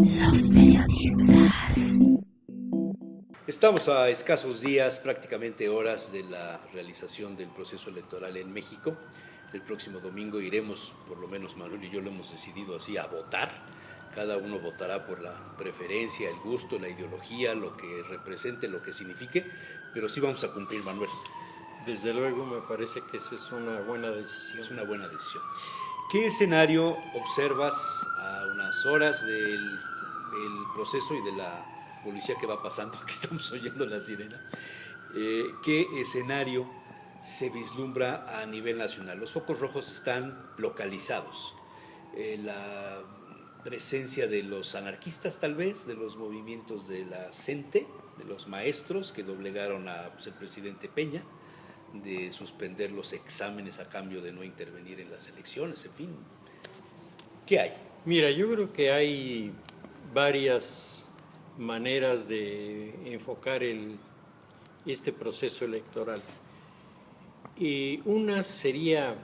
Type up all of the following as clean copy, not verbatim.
Los periodistas. Estamos a escasos días, prácticamente horas, de la realización del proceso electoral en México. El próximo domingo iremos, por lo menos Manuel y yo lo hemos decidido así, a votar. Cada uno votará por la preferencia, el gusto, la ideología, lo que represente, lo que signifique, pero sí vamos a cumplir, Manuel. Desde luego me parece que esa es una buena decisión. Es una buena decisión. ¿Qué escenario observas a unas horas del proceso y de la policía que va pasando? Aquí estamos oyendo la sirena. ¿Qué escenario se vislumbra a nivel nacional? Los focos rojos están localizados. La presencia de los anarquistas, tal vez, de los movimientos de la CENTE, de los maestros que doblegaron a el presidente Peña, de suspender los exámenes a cambio de no intervenir en las elecciones, en fin. ¿Qué hay? Mira, yo creo que hay varias maneras de enfocar este proceso electoral. Y una sería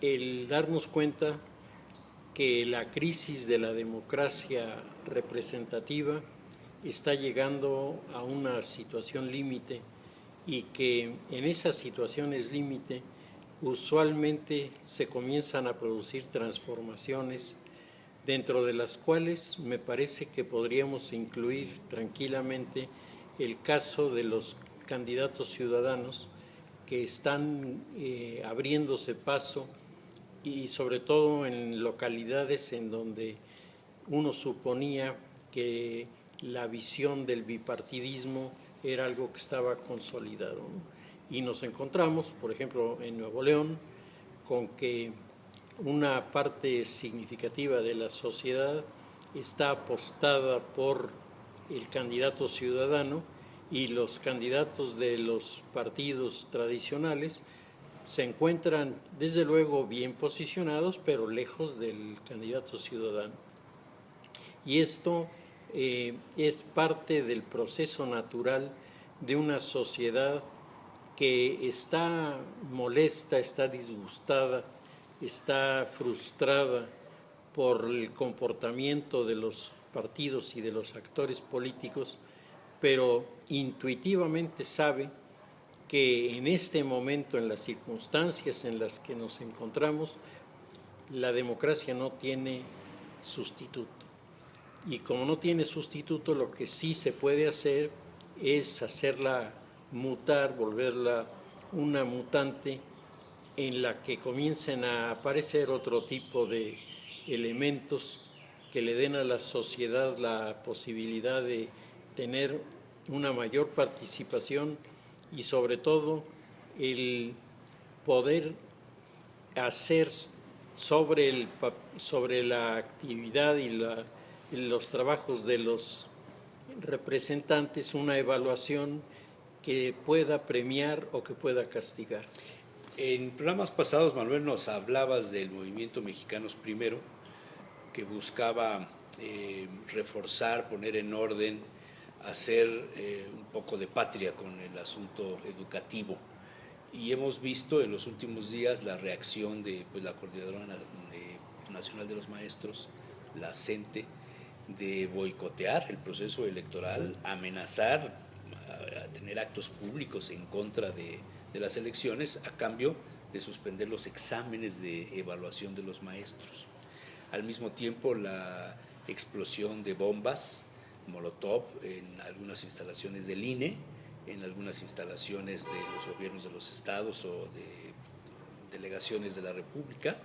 el darnos cuenta que la crisis de la democracia representativa está llegando a una situación límite y que en esas situaciones límite usualmente se comienzan a producir transformaciones dentro de las cuales me parece que podríamos incluir tranquilamente el caso de los candidatos ciudadanos que están abriéndose paso y sobre todo en localidades en donde uno suponía que la visión del bipartidismo era algo que estaba consolidado, ¿no? Y nos encontramos, por ejemplo, en Nuevo León, con que una parte significativa de la sociedad está apostada por el candidato ciudadano y los candidatos de los partidos tradicionales se encuentran desde luego bien posicionados, pero lejos del candidato ciudadano. Y esto es parte del proceso natural de una sociedad que está molesta, está disgustada, está frustrada por el comportamiento de los partidos y de los actores políticos, pero intuitivamente sabe que en este momento, en las circunstancias en las que nos encontramos, la democracia no tiene sustituto. Y como no tiene sustituto, lo que sí se puede hacer es hacerla mutar, volverla una mutante en la que comiencen a aparecer otro tipo de elementos que le den a la sociedad la posibilidad de tener una mayor participación y sobre todo el poder hacer sobre la actividad y los trabajos de los representantes una evaluación que pueda premiar o que pueda castigar. En programas pasados, Manuel, nos hablabas del movimiento Mexicanos Primero, que buscaba reforzar, poner en orden, hacer un poco de patria con el asunto educativo. Y hemos visto en los últimos días la reacción de la Coordinadora Nacional de los Maestros, la CENTE, de boicotear el proceso electoral, amenazar a tener actos públicos en contra de las elecciones a cambio de suspender los exámenes de evaluación de los maestros. Al mismo tiempo, la explosión de bombas Molotov en algunas instalaciones del INE, en algunas instalaciones de los gobiernos de los estados o de delegaciones de la República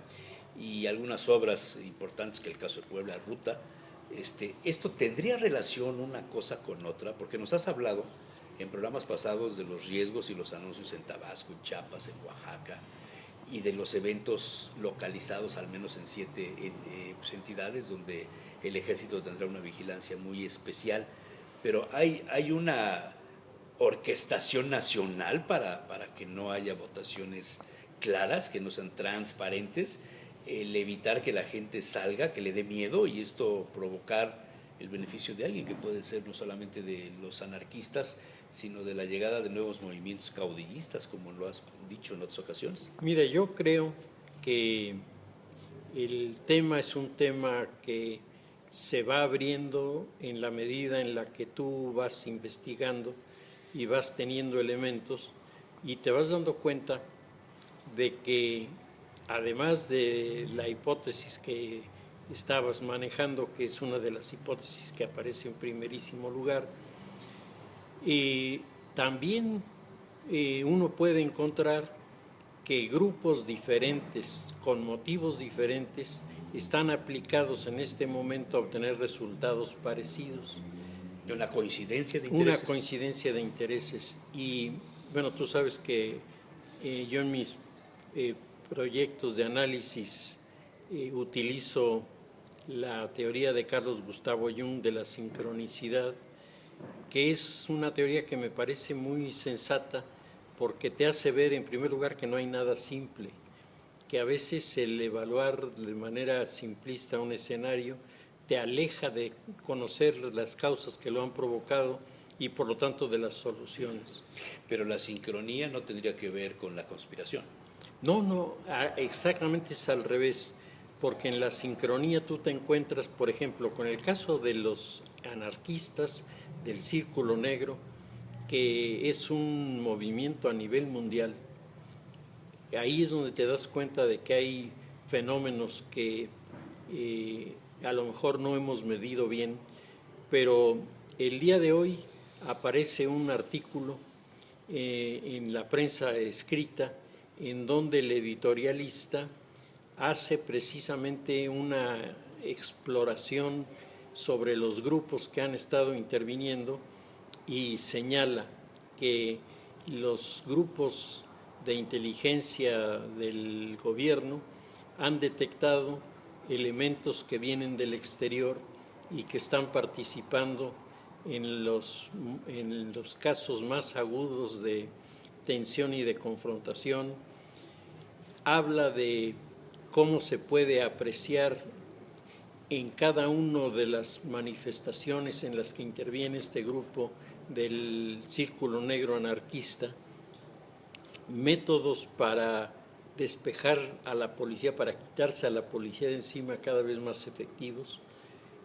y algunas obras importantes, que el caso de Puebla, Ruta. ¿Esto tendría relación una cosa con otra? Porque nos has hablado en programas pasados de los riesgos y los anuncios en Tabasco, en Chiapas, en Oaxaca, y de los eventos localizados al menos en 7 entidades donde el ejército tendrá una vigilancia muy especial. Pero hay una orquestación nacional para que no haya votaciones claras, que no sean transparentes, el evitar que la gente salga, que le dé miedo y esto provocar el beneficio de alguien que puede ser no solamente de los anarquistas, sino de la llegada de nuevos movimientos caudillistas, como lo has dicho en otras ocasiones. Mira, yo creo que el tema es un tema que se va abriendo en la medida en la que tú vas investigando y vas teniendo elementos y te vas dando cuenta de que además de la hipótesis que estabas manejando, que es una de las hipótesis que aparece en primerísimo lugar, también uno puede encontrar que grupos diferentes, con motivos diferentes, están aplicados en este momento a obtener resultados parecidos. Una coincidencia de intereses. Una coincidencia de intereses. Y bueno, tú sabes que yo en mis proyectos de análisis utilizo la teoría de Carlos Gustavo Jung de la sincronicidad, que es una teoría que me parece muy sensata porque te hace ver en primer lugar que no hay nada simple, que a veces el evaluar de manera simplista un escenario te aleja de conocer las causas que lo han provocado y por lo tanto de las soluciones. Pero la sincronía no tendría que ver con la conspiración. No, exactamente es al revés, porque en la sincronía tú te encuentras, por ejemplo, con el caso de los anarquistas del Círculo Negro, que es un movimiento a nivel mundial. Ahí es donde te das cuenta de que hay fenómenos que a lo mejor no hemos medido bien, pero el día de hoy aparece un artículo en la prensa escrita en donde el editorialista hace precisamente una exploración sobre los grupos que han estado interviniendo y señala que los grupos de inteligencia del gobierno han detectado elementos que vienen del exterior y que están participando en los casos más agudos de tensión y de confrontación. Habla de cómo se puede apreciar en cada una de las manifestaciones en las que interviene este grupo del Círculo Negro anarquista, métodos para despejar a la policía, para quitarse a la policía de encima cada vez más efectivos.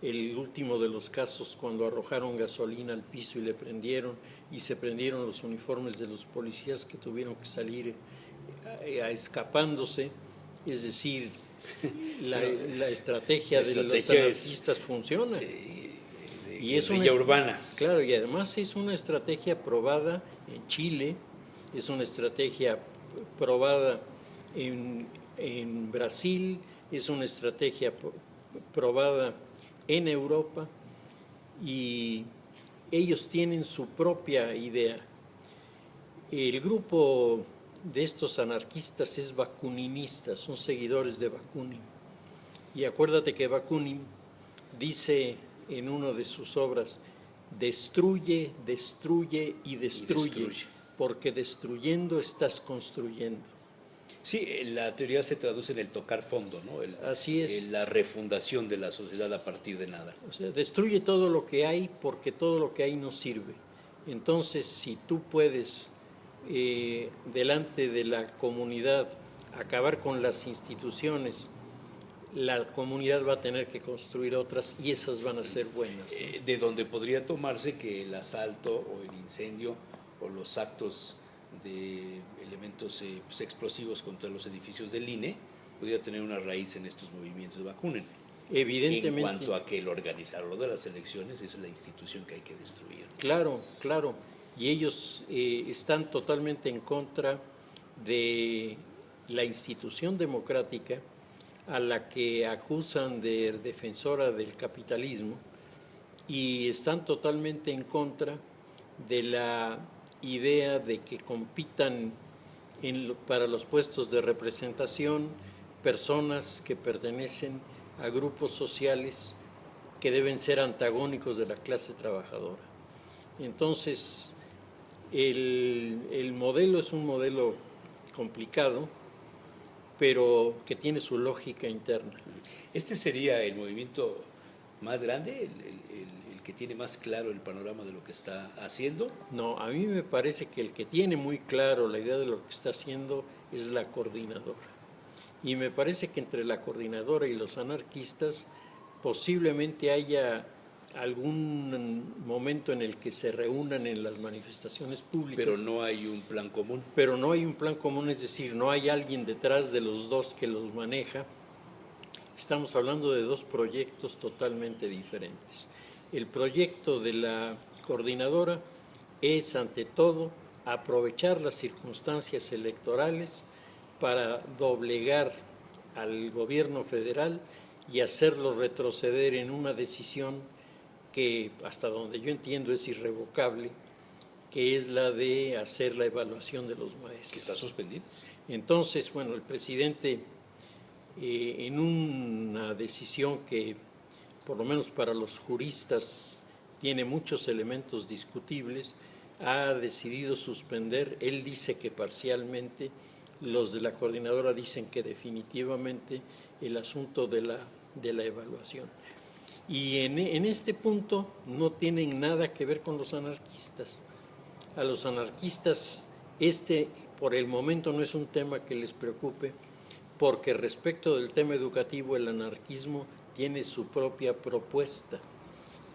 El último de los casos cuando arrojaron gasolina al piso y le prendieron, y se prendieron los uniformes de los policías que tuvieron que salir escapándose, es decir, la estrategia de los anarquistas funciona. Y es una urbana. Claro, y además es una estrategia probada en Chile, es una estrategia probada en Brasil, es una estrategia probada en Europa, y ellos tienen su propia idea. El grupo de estos anarquistas es bakuninista, son seguidores de Bakunin. Y acuérdate que Bakunin dice en una de sus obras, destruye, destruye y destruye, porque destruyendo estás construyendo. Sí, la teoría se traduce en el tocar fondo, ¿no? Así es. La refundación de la sociedad a partir de nada. O sea, destruye todo lo que hay porque todo lo que hay no sirve. Entonces, si tú puedes, delante de la comunidad, acabar con las instituciones, la comunidad va a tener que construir otras y esas van a ser buenas, ¿no? De donde podría tomarse que el asalto o el incendio o los actos de elementos explosivos contra los edificios del INE podría tener una raíz en estos movimientos de Bakunin. Evidentemente. En cuanto a que el organizador de las elecciones es la institución que hay que destruir. Claro, claro. Y ellos están totalmente en contra de la institución democrática a la que acusan de defensora del capitalismo, y están totalmente en contra de la idea de que compitan para los puestos de representación personas que pertenecen a grupos sociales que deben ser antagónicos de la clase trabajadora. Entonces, el modelo es un modelo complicado, pero que tiene su lógica interna. ¿Este sería el movimiento más grande, el que tiene más claro el panorama de lo que está haciendo? No, a mí me parece que el que tiene muy claro la idea de lo que está haciendo es la coordinadora. Y me parece que entre la coordinadora y los anarquistas posiblemente haya algún momento en el que se reúnan en las manifestaciones públicas. Pero no hay un plan común. Pero no hay un plan común, es decir, no hay alguien detrás de los dos que los maneja. Estamos hablando de dos proyectos totalmente diferentes. El proyecto de la coordinadora es, ante todo, aprovechar las circunstancias electorales para doblegar al gobierno federal y hacerlo retroceder en una decisión que, hasta donde yo entiendo, es irrevocable, que es la de hacer la evaluación de los maestros. ¿Que está suspendido? Entonces, bueno, el presidente, en una decisión que, por lo menos para los juristas, tiene muchos elementos discutibles, ha decidido suspender. Él dice que parcialmente, los de la coordinadora dicen que definitivamente el asunto de la evaluación. Y en este punto no tienen nada que ver con los anarquistas. A los anarquistas por el momento no es un tema que les preocupe, porque respecto del tema educativo el anarquismo tiene su propia propuesta.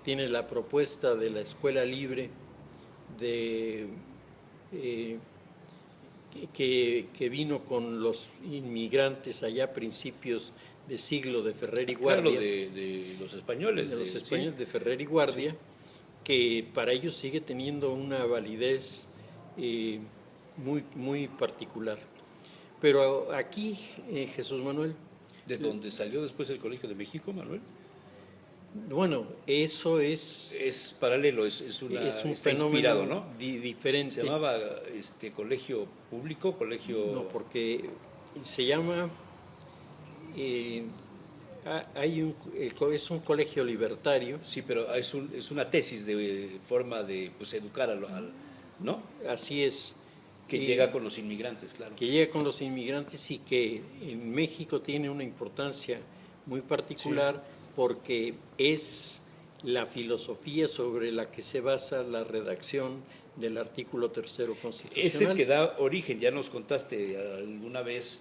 Tiene la propuesta de la escuela libre que vino con los inmigrantes allá a principios de siglo de Ferrer y Guardia. Claro, de los españoles. De los españoles, sí, de Ferrer y Guardia, sí, que para ellos sigue teniendo una validez muy, muy particular. Pero aquí, Jesús Manuel... ¿De dónde salió después el Colegio de México, Manuel? Bueno, eso es... Es paralelo, es un está fenómeno, ¿no? Diferente. ¿Se llamaba colegio público, colegio...? No, porque se llama... es un colegio libertario. Sí, pero es una tesis de forma de educar ¿no? Así es. Que llega con los inmigrantes, claro. Que llega con los inmigrantes y que en México tiene una importancia muy particular, sí, porque es la filosofía sobre la que se basa la redacción del artículo 3º constitucional. Es el que da origen, ya nos contaste alguna vez,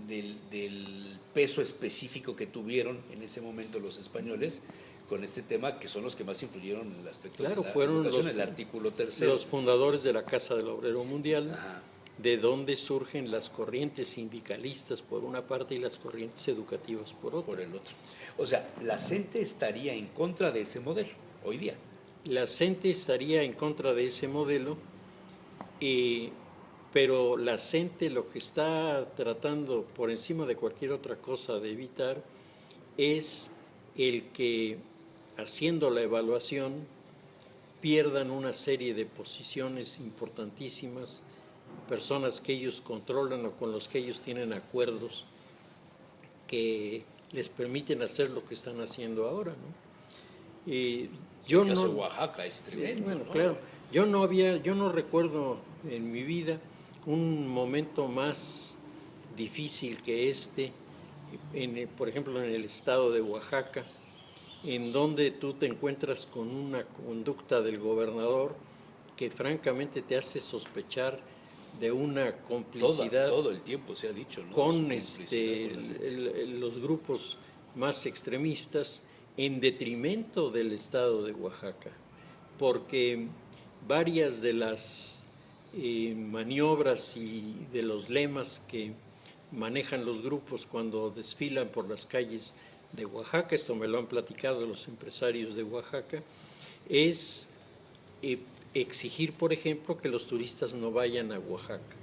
del peso específico que tuvieron en ese momento los españoles con este tema, que son los que más influyeron en el aspecto, claro, de la fueron educación, el artículo 3º. Los fundadores de la Casa del Obrero Mundial, ajá, de donde surgen las corrientes sindicalistas por una parte y las corrientes educativas por otra. Por el otro. O sea, la CENTE estaría en contra de ese modelo hoy día. La CENTE estaría en contra de ese modelo, pero la CENTE lo que está tratando, por encima de cualquier otra cosa, de evitar es el que, haciendo la evaluación, pierdan una serie de posiciones importantísimas, personas que ellos controlan o con los que ellos tienen acuerdos que les permiten hacer lo que están haciendo ahora, ¿no? El caso de Oaxaca es tremendo, bueno, ¿no? Claro, yo no recuerdo en mi vida un momento más difícil que por ejemplo, en el estado de Oaxaca, en donde tú te encuentras con una conducta del gobernador que francamente te hace sospechar de una complicidad. Todo el tiempo se ha dicho, ¿no? Con los grupos más extremistas en detrimento del estado de Oaxaca, porque varias de las maniobras y de los lemas que manejan los grupos cuando desfilan por las calles de Oaxaca, esto me lo han platicado los empresarios de Oaxaca, es exigir, por ejemplo, que los turistas no vayan a Oaxaca.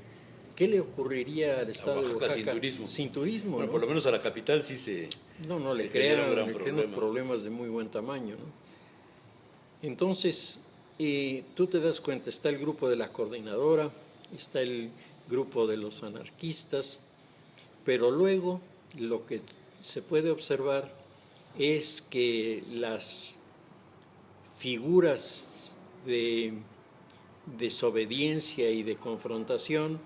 ¿Qué le ocurriría al estado de Oaxaca sin turismo? Sin turismo, bueno, ¿no? Por lo menos a la capital sí se... No, le crean unos problemas de muy buen tamaño, ¿no? Entonces, tú te das cuenta, está el grupo de la coordinadora, está el grupo de los anarquistas, pero luego lo que se puede observar es que las figuras de desobediencia y de confrontación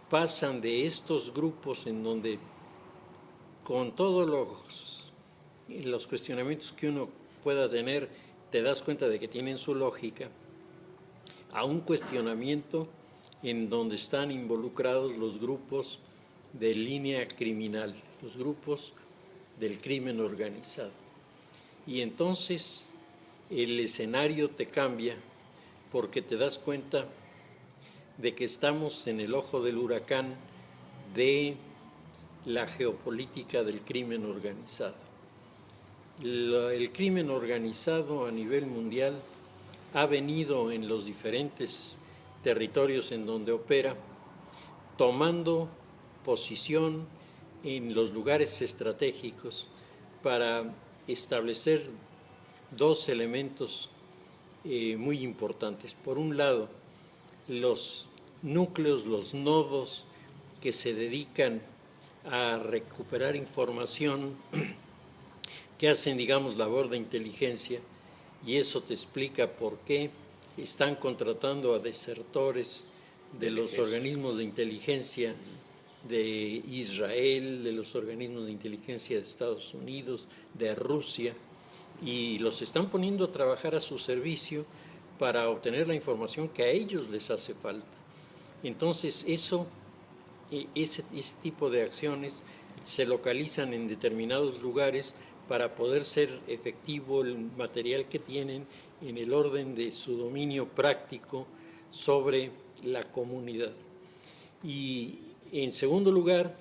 pasan de estos grupos en donde, con todos los cuestionamientos que uno pueda tener, te das cuenta de que tienen su lógica, a un cuestionamiento en donde están involucrados los grupos de línea criminal, los grupos del crimen organizado. y entonces el escenario te cambia porque te das cuenta de que estamos en el ojo del huracán de la geopolítica del crimen organizado. El crimen organizado a nivel mundial ha venido en los diferentes territorios en donde opera, tomando posición en los lugares estratégicos para establecer dos elementos muy importantes. Por un lado, los núcleos, los nodos que se dedican a recuperar información, que hacen, digamos, labor de inteligencia, y eso te explica por qué están contratando a desertores de los organismos de inteligencia de Israel, de los organismos de inteligencia de Estados Unidos, de Rusia, y los están poniendo a trabajar a su servicio para obtener la información que a ellos les hace falta. Entonces, ese tipo de acciones se localizan en determinados lugares para poder ser efectivo el material que tienen en el orden de su dominio práctico sobre la comunidad. Y en segundo lugar,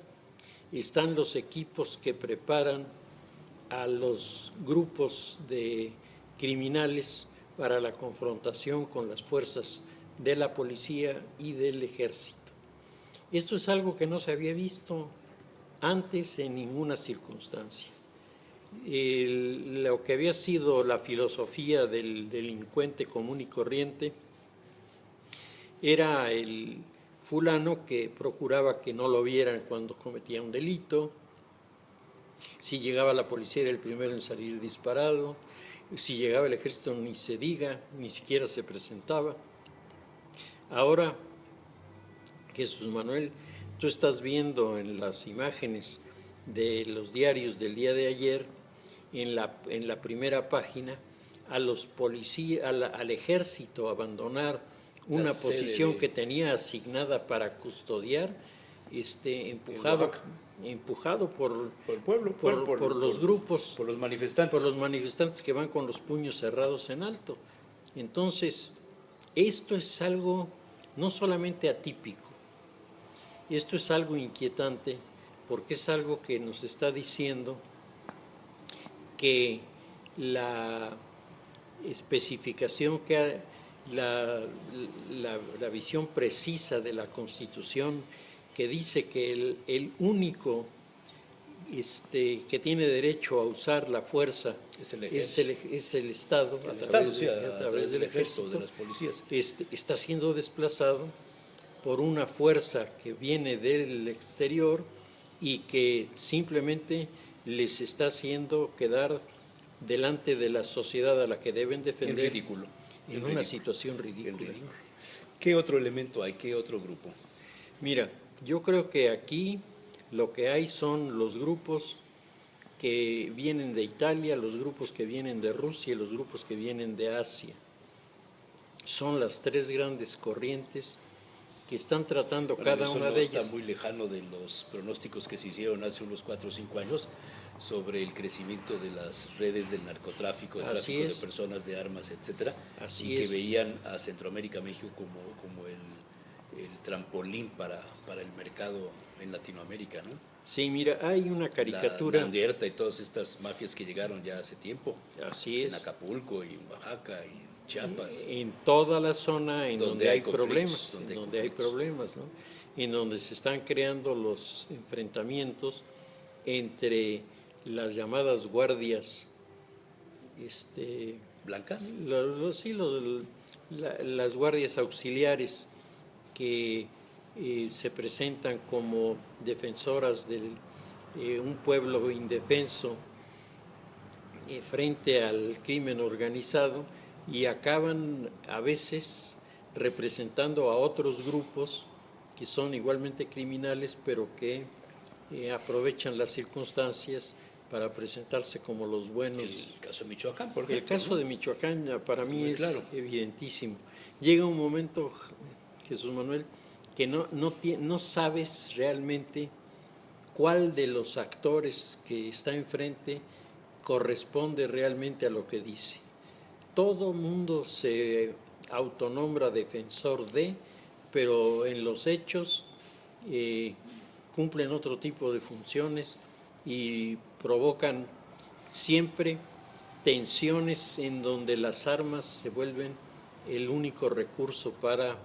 están los equipos que preparan a los grupos de criminales para la confrontación con las fuerzas de la policía y del ejército. Esto es algo que no se había visto antes en ninguna circunstancia. Lo que había sido la filosofía del delincuente común y corriente era el fulano que procuraba que no lo vieran cuando cometía un delito. Si llegaba la policía era el primero en salir disparado. Si llegaba el ejército ni se diga, ni siquiera se presentaba. Ahora, Jesús Manuel, tú estás viendo en las imágenes de los diarios del día de ayer, en la primera página, a los policías, al ejército abandonar una posición que tenía asignada para custodiar, empujado por el pueblo, por los grupos, por los manifestantes que van con los puños cerrados en alto. Entonces, esto es algo no solamente atípico, esto es algo inquietante, porque es algo que nos está diciendo que la especificación, la visión precisa de la Constitución, que dice que el único que tiene derecho a usar la fuerza es el Estado, a través del ejército, de las policías, está siendo desplazado por una fuerza que viene del exterior y que simplemente les está haciendo quedar delante de la sociedad a la que deben defender en una situación ridícula. ¿Qué otro elemento hay? ¿Qué otro grupo? Mira, yo creo que aquí lo que hay son los grupos que vienen de Italia, los grupos que vienen de Rusia y los grupos que vienen de Asia. Son las tres grandes corrientes que están tratando cada una de ellas. Está muy lejano de los pronósticos que se hicieron hace unos 4 o 5 años sobre el crecimiento de las redes del narcotráfico, de tráfico de personas, de armas, etcétera, y que veían a Centroamérica, México como el trampolín para el mercado en Latinoamérica, ¿no? Sí, mira, hay una caricatura. La Mandierta y todas estas mafias que llegaron ya hace tiempo. Así es. En Acapulco y en Oaxaca y Chiapas. En toda la zona en donde hay problemas, ¿no? En donde se están creando los enfrentamientos entre las llamadas guardias blancas. Las guardias auxiliares que se presentan como defensoras de un pueblo indefenso frente al crimen organizado, y acaban a veces representando a otros grupos que son igualmente criminales, pero que aprovechan las circunstancias para presentarse como los buenos. El caso de Michoacán, por ejemplo. El caso de Michoacán para mí es evidentísimo. Llega un momento, Jesús Manuel, que no sabes realmente cuál de los actores que está enfrente corresponde realmente a lo que dice. Todo mundo se autonombra defensor de, pero en los hechos cumplen otro tipo de funciones y provocan siempre tensiones en donde las armas se vuelven el único recurso para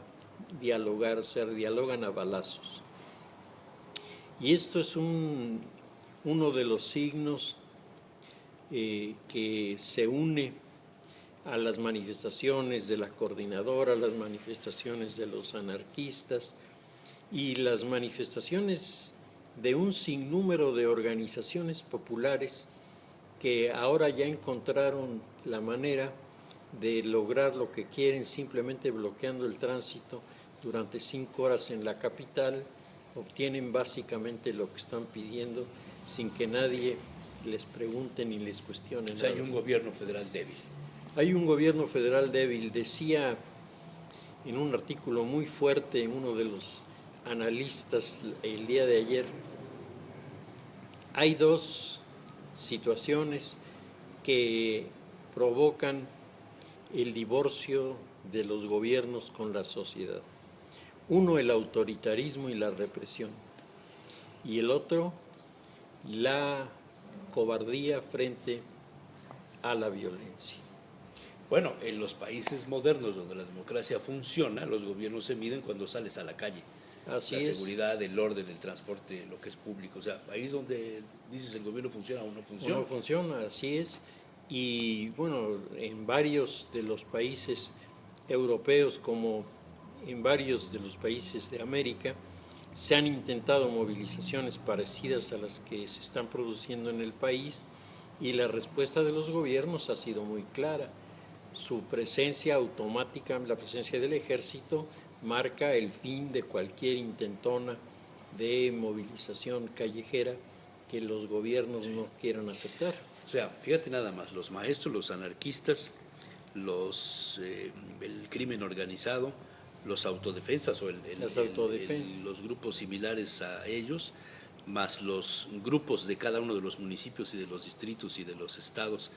dialogar, o sea, dialogan a balazos. Y esto es uno de los signos que se une a las manifestaciones de la coordinadora, a las manifestaciones de los anarquistas y las manifestaciones de un sinnúmero de organizaciones populares que ahora ya encontraron la manera de lograr lo que quieren simplemente bloqueando el tránsito durante 5 horas en la capital. Obtienen básicamente lo que están pidiendo sin que nadie les pregunte ni les cuestione nada. O sea, hay un gobierno federal débil. Hay un gobierno federal débil. Decía en un artículo muy fuerte uno de los analistas el día de ayer, hay 2 situaciones que provocan el divorcio de los gobiernos con la sociedad. Uno, el autoritarismo y la represión, y el otro, la cobardía frente a la violencia. Bueno, en los países modernos donde la democracia funciona, los gobiernos se miden cuando sales a la calle. Así la es. seguridad, el orden, el transporte, lo que es público. O sea, país donde dices el gobierno funciona o no funciona. O no funciona, así es. Y bueno, en varios de los países europeos, como en varios de los países de América, se han intentado movilizaciones parecidas a las que se están produciendo en el país y la respuesta de los gobiernos ha sido muy clara. Su presencia automática, la presencia del ejército, marca el fin de cualquier intentona de movilización callejera que los gobiernos no quieran aceptar. O sea, fíjate nada más, los maestros, los anarquistas, el crimen organizado, los autodefensas o los grupos similares a ellos, más los grupos de cada uno de los municipios y de los distritos y de los estados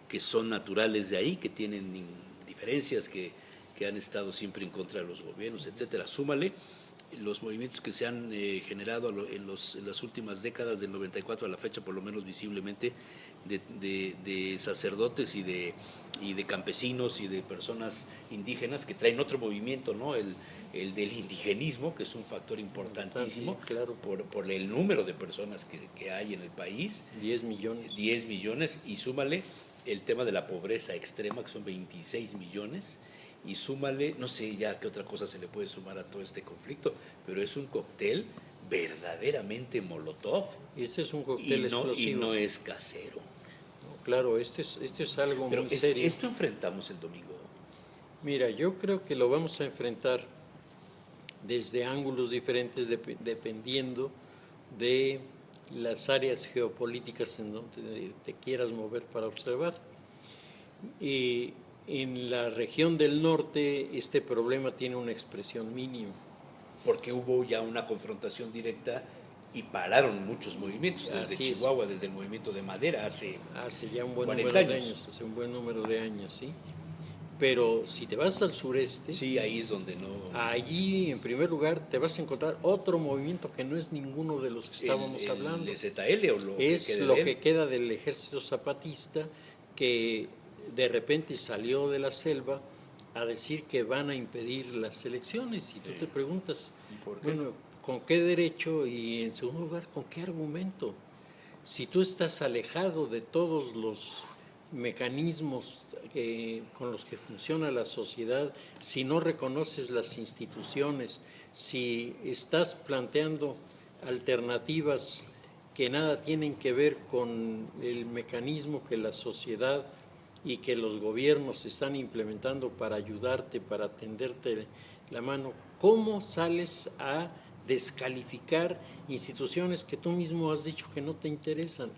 que son naturales de ahí, que tienen diferencias, que han estado siempre en contra de los gobiernos, etcétera. Súmale los movimientos que se han generado en las últimas décadas, del 94 a la fecha, por lo menos visiblemente, de sacerdotes y de campesinos y de personas indígenas que traen otro movimiento, ¿no? El del indigenismo, que es un factor importantísimo, sí, claro. por el número de personas que hay en el país. 10 millones. 10 millones, y súmale el tema de la pobreza extrema, que son 26 millones, y súmale, no sé ya qué otra cosa se le puede sumar a todo este conflicto, pero es un cóctel verdaderamente molotov. Este es un cóctel explosivo. Y no es casero. No, claro, esto es algo pero muy serio. Esto enfrentamos el domingo. Mira, yo creo que lo vamos a enfrentar desde ángulos diferentes dependiendo de las áreas geopolíticas en donde te quieras mover para observar. Y en la región del norte este problema tiene una expresión mínima. Porque hubo ya una confrontación directa y pararon muchos movimientos, desde Chihuahua, desde el movimiento de Madera, hace ya un buen 40 número años. de años, hace un buen número de años, ¿sí? Pero si te vas al sureste, sí, ahí es donde no. Allí, en primer lugar, te vas a encontrar otro movimiento que no es ninguno de los que estábamos hablando. ¿El ZL o lo es lo que queda del ejército zapatista, que de repente salió de la selva a decir que van a impedir las elecciones. Y tú te preguntas, bueno, ¿con qué derecho? Y en segundo lugar, ¿con qué argumento? Si tú estás alejado de todos los mecanismos con los que funciona la sociedad, si no reconoces las instituciones, si estás planteando alternativas que nada tienen que ver con el mecanismo que la sociedad y que los gobiernos están implementando para ayudarte, para tenderte la mano, ¿cómo sales a descalificar instituciones que tú mismo has dicho que no te interesan?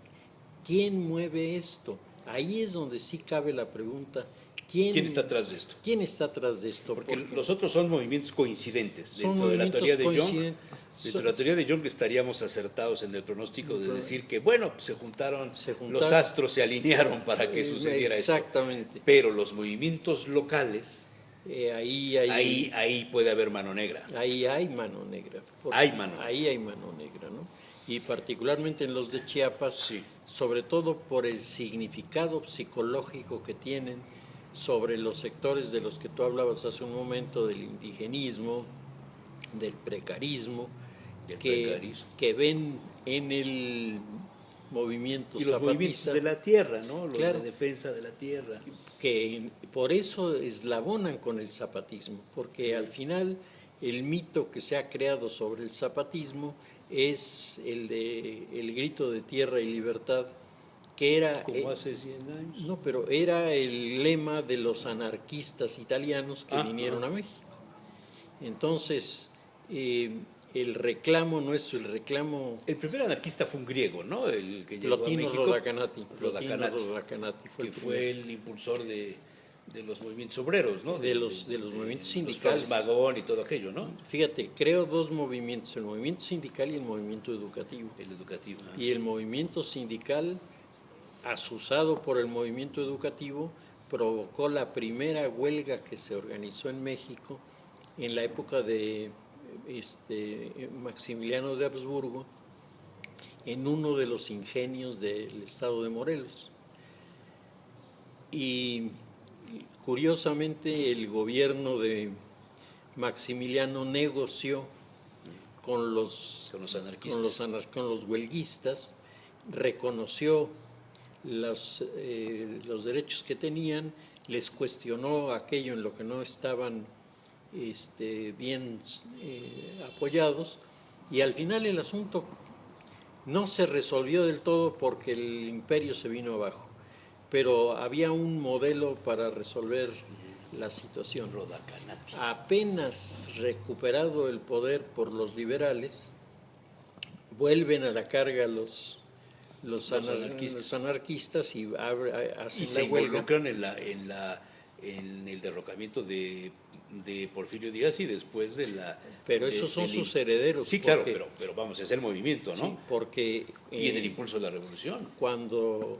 ¿Quién mueve esto? Ahí es donde sí cabe la pregunta, ¿quién está atrás de esto? ¿Quién está atrás de esto? Porque los otros son movimientos coincidentes dentro de la teoría de Jung. Dentro de la teoría de Jung estaríamos acertados en el pronóstico de decir que, bueno, pues se juntaron, juntaron. los astros se alinearon para que sucediera exactamente. esto. Pero los movimientos locales, Ahí ahí puede haber mano negra. Ahí hay mano negra. Hay mano. Ahí hay mano negra, ¿no? Y particularmente en los de Chiapas, Sí. sobre todo por el significado psicológico que tienen sobre los sectores de los que tú hablabas hace un momento, del indigenismo, del precarismo, que ven en el movimiento Y los movimientos zapatista, de la tierra, ¿no? Los claro, de defensa de la tierra. que por eso eslabonan con el zapatismo, porque al final el mito que se ha creado sobre el zapatismo es el de el grito de tierra y libertad, que era Como hace 100 años. no, pero era el lema de los anarquistas italianos que vinieron a México. Entonces, el reclamo no es el reclamo. El primer anarquista fue un griego, ¿no? El que llegó Plotino a México. Rodacanati. Rodacanati, fue que fue el impulsor de los movimientos obreros, ¿no? de los movimientos Los sindicales. Franz Magón y todo aquello, ¿no? Fíjate, creo dos movimientos, el movimiento sindical y el movimiento educativo. El educativo. Y el movimiento sindical, asusado por el movimiento educativo, provocó la primera huelga que se organizó en México en la época de Maximiliano de Habsburgo, en uno de los ingenios del estado de Morelos. Y curiosamente el gobierno de Maximiliano negoció con los anarquistas. con los huelguistas, reconoció los derechos que tenían, les cuestionó aquello en lo que no estaban bien apoyados, y al final el asunto no se resolvió del todo porque el imperio se vino abajo, pero había un modelo para resolver la situación. Rodacanati. Apenas recuperado el poder por los liberales, vuelven a la carga los anarquistas y hacen Y se la huelga. involucran en el derrocamiento de Porfirio Díaz y después de la... Pero esos son sus herederos. Sí, claro, pero vamos, es el movimiento, ¿no? Sí, porque... y en el impulso de la revolución. Cuando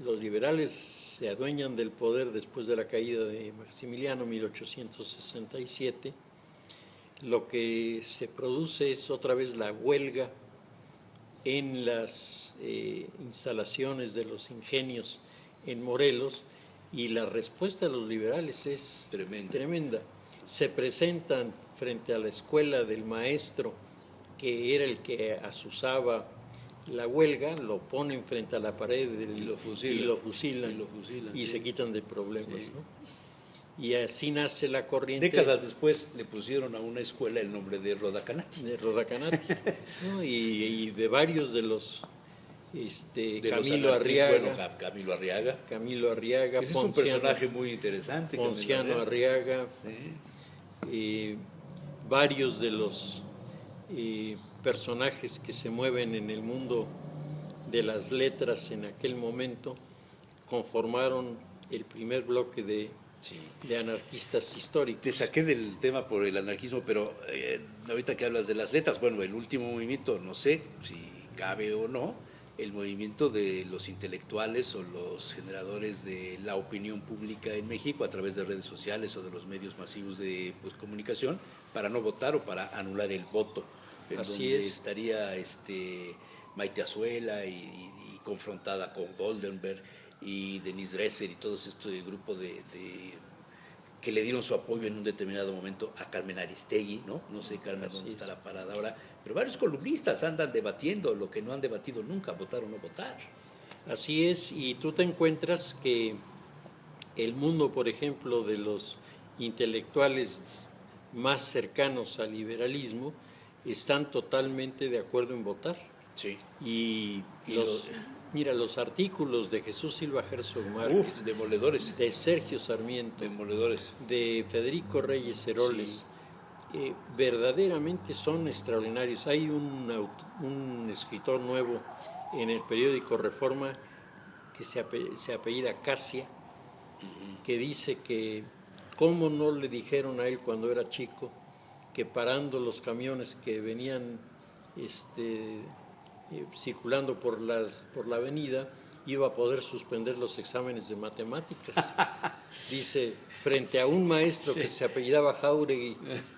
los liberales se adueñan del poder después de la caída de Maximiliano, 1867, lo que se produce es otra vez la huelga en las instalaciones de los ingenios en Morelos, y la respuesta de los liberales es tremenda. Se presentan frente a la escuela del maestro, que era el que asusaba la huelga, lo ponen frente a la pared y lo fusilan y se quitan de problemas, sí. ¿No? Y así nace la corriente. Décadas después le pusieron a una escuela el nombre de Rodacanati. De Rodacanati, ¿no? y de varios de los Camilo Arriaga. Camilo Arriaga. Ese es un personaje muy interesante. Ponciano Arriaga. Sí. Varios de los personajes que se mueven en el mundo de las letras en aquel momento conformaron el primer bloque de anarquistas históricos. Te saqué del tema por el anarquismo, pero ahorita que hablas de las letras, bueno, el último movimiento, no sé si cabe o no, el movimiento de los intelectuales o los generadores de la opinión pública en México a través de redes sociales o de los medios masivos de comunicación para no votar o para anular el voto. Así donde es. estaría Maite Azuela y confrontada con Goldenberg y Denise Dresser y todo este grupo que le dieron su apoyo en un determinado momento a Carmen Aristegui, ¿no? No sé, Carmen, dónde está la parada ahora, pero varios columnistas andan debatiendo lo que no han debatido nunca, votar o no votar. Así es, y tú te encuentras que el mundo, por ejemplo, de los intelectuales más cercanos al liberalismo están totalmente de acuerdo en votar. Sí. Y los artículos de Jesús Silva Herzog Márquez, demoledores, de Sergio Sarmiento, demoledores, de Federico Reyes Heroles, verdaderamente son extraordinarios. Hay un escritor nuevo en el periódico Reforma que se apellida Casia, que dice que cómo no le dijeron a él cuando era chico que parando los camiones que venían circulando por la avenida, iba a poder suspender los exámenes de matemáticas. Dice, frente a un maestro que se apellidaba Jáuregui,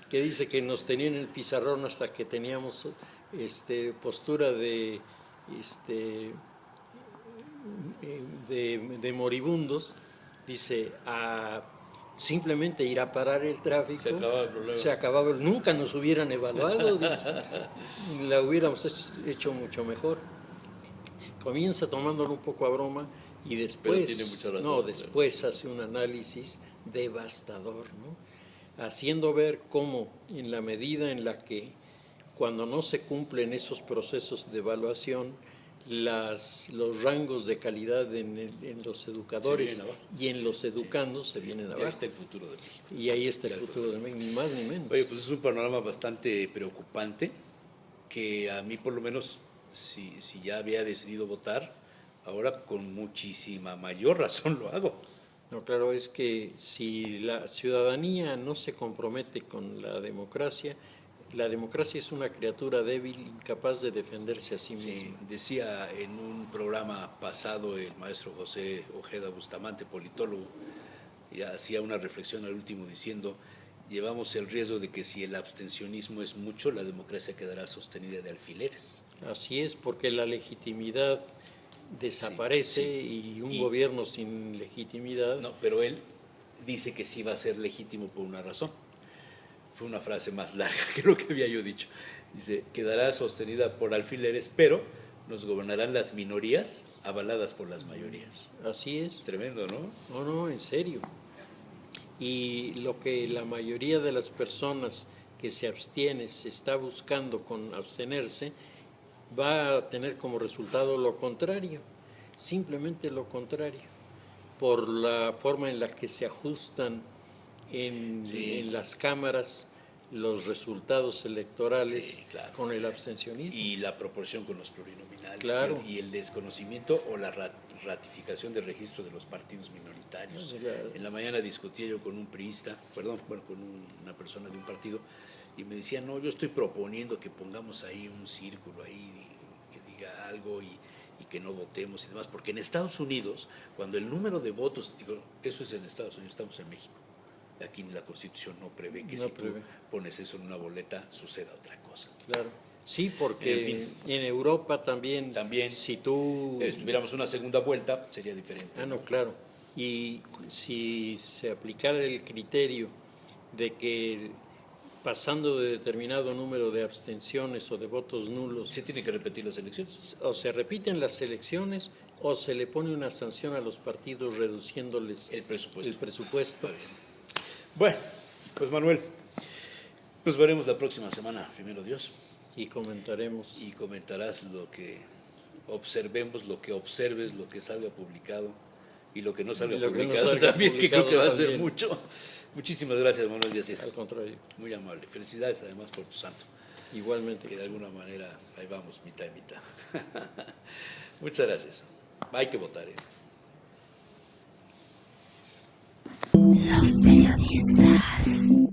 que dice que nos tenían en el pizarrón hasta que teníamos postura de moribundos, dice, simplemente ir a parar el tráfico, se acababa, nunca nos hubieran evaluado, dice, la hubiéramos hecho mucho mejor. Comienza tomándolo un poco a broma y después, tiene mucha razón, no, después hace un análisis devastador, ¿no? Haciendo ver cómo en la medida en la que cuando no se cumplen esos procesos de evaluación, los rangos de calidad en los educadores y en los educandos se vienen abajo. Ahí está el futuro de México. Y ahí está el futuro de México, ni más ni menos. Oye, pues es un panorama bastante preocupante que a mí por lo menos, si ya había decidido votar, ahora con muchísima mayor razón lo hago. No, claro, es que si la ciudadanía no se compromete con la democracia es una criatura débil, incapaz de defenderse a sí misma. Decía en un programa pasado el maestro José Ojeda Bustamante, politólogo, y hacía una reflexión al último diciendo, llevamos el riesgo de que si el abstencionismo es mucho, la democracia quedará sostenida de alfileres. Así es, porque la legitimidad desaparece y un gobierno sin legitimidad... No, pero él dice que sí va a ser legítimo por una razón. Fue una frase más larga que lo que había yo dicho. Dice, quedará sostenida por alfileres, pero nos gobernarán las minorías avaladas por las mayorías. Así es. Tremendo, ¿no? No, en serio. Y lo que la mayoría de las personas que se abstienen se está buscando con abstenerse, va a tener como resultado lo contrario, simplemente lo contrario, por la forma en la que se ajustan en las cámaras los resultados electorales con el abstencionismo. Y la proporción con los plurinominales. Claro. Y el desconocimiento o la ratificación del registro de los partidos minoritarios. Claro. En la mañana discutía yo con un priista, con una persona de un partido, y me decía, no, yo estoy proponiendo que pongamos ahí un círculo ahí que diga algo y que no votemos y demás, porque en Estados Unidos, cuando el número de votos, digo, eso es en Estados Unidos, estamos en México. Aquí la Constitución no prevé que tú pones eso en una boleta suceda otra cosa. Claro. Sí, porque en Europa también, si tú... tuviéramos una segunda vuelta, sería diferente. No, claro. Y si se aplicara el criterio de que pasando de determinado número de abstenciones o de votos nulos... ¿Se tiene que repetir las elecciones? O se repiten las elecciones o se le pone una sanción a los partidos reduciéndoles el presupuesto. Bueno, pues Manuel, nos veremos la próxima semana, primero Dios. Y comentaremos. Y comentarás lo que observemos, lo que observes, lo que salga publicado y lo que no salga publicado también, que creo que va a ser mucho. Muchísimas gracias, Manuel Díaz. Al contrario. Muy amable. Felicidades además por tu santo. Igualmente. Que de alguna manera, ahí vamos, mitad y mitad. Muchas gracias. Hay que votar, Los periodistas.